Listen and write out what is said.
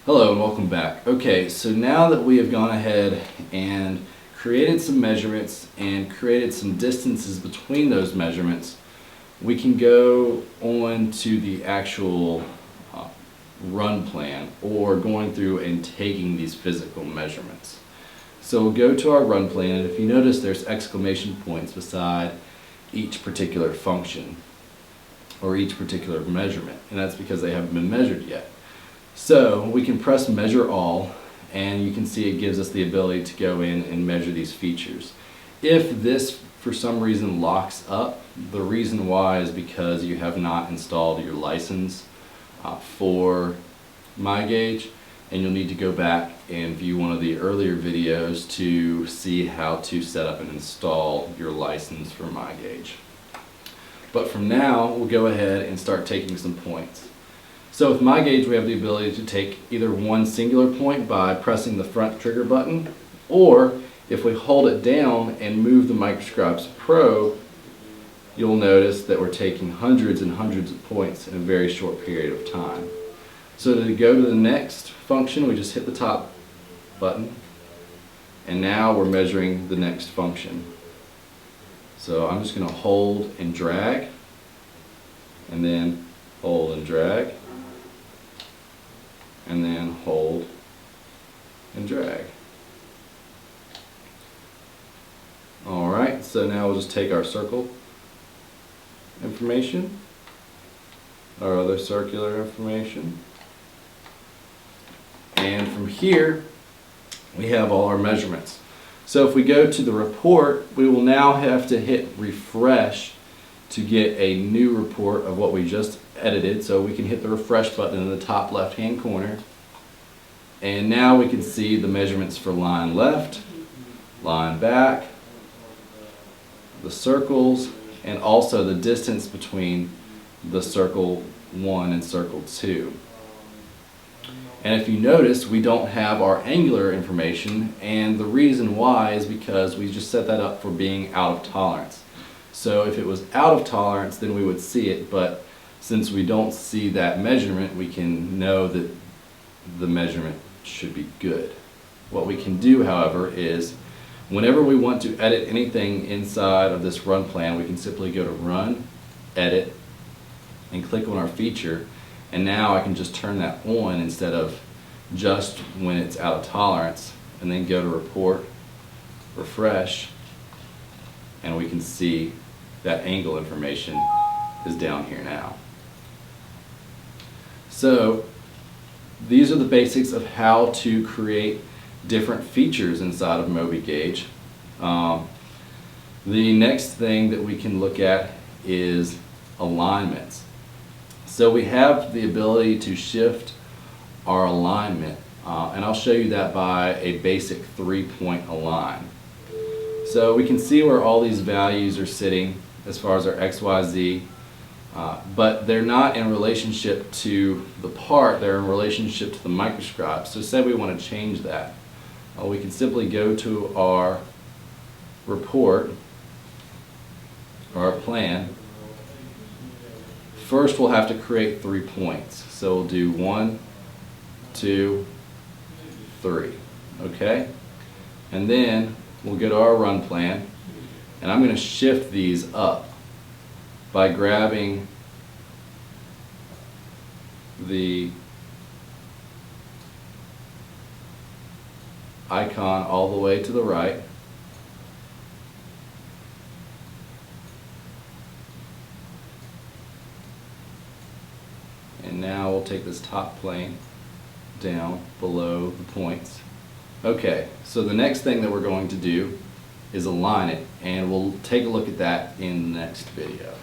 Hello and welcome back. Okay, so now that we have gone ahead and created some measurements and created some distances between those measurements, we can go on to the actual run plan, or going through and taking these physical measurements. So we'll go to our run plan, and if you notice there's exclamation points beside each particular function or each particular measurement, and that's because they haven't been measured yet. So we can press measure all, and you can see it gives us the ability to go in and measure these features. If this for some reason locks up, the reason why is because you have not installed your license for MiGage, and you'll need to go back and view one of the earlier videos to see how to set up and install your license for MiGage. But from now, we'll go ahead and start taking some points. So with MiGage, we have the ability to take either one singular point by pressing the front trigger button, or if we hold it down and move the microscope's probe, you'll notice that we're taking hundreds and hundreds of points in a very short period of time. So to go to the next function, we just hit the top button, and now we're measuring the next function. So I'm just going to hold and drag, and then hold and drag, and then hold and drag. Alright, so now we'll just take our circle information, our other circular information, and from here we have all our measurements. So if we go to the report, we will now have to hit refresh to get a new report of what we just edited. So we can hit the refresh button in the top left hand corner, and now we can see the measurements for line left, line back, the circles, and also the distance between the circle 1 and circle 2. And if you notice, we don't have our angular information, and the reason why is because we just set that up for being out of tolerance. So if it was out of tolerance, then we would see it, but since we don't see that measurement, we can know that the measurement should be good. What we can do, however, is whenever we want to edit anything inside of this run plan, we can simply go to Run, Edit, and click on our feature, and now I can just turn that on instead of just when it's out of tolerance, and then go to Report, Refresh, and we can see that angle information is down here now. So these are the basics of how to create different features inside of MiGage. The next thing that we can look at is alignments. So we have the ability to shift our alignment, and I'll show you that by a basic 3-point align. So we can see where all these values are sitting as far as our X, Y, Z, but they're not in relationship to the part, they're in relationship to the microscope. So say we want to change that. We can simply go to our report, or our plan. First we'll have to create 3 points. So we'll do 1, 2, 3. Okay? And then we'll go to our run plan, and I'm going to shift these up by grabbing the icon all the way to the right, and now we'll take this top plane down below the points. Okay, so the next thing that we're going to do is align it, and we'll take a look at that in the next video.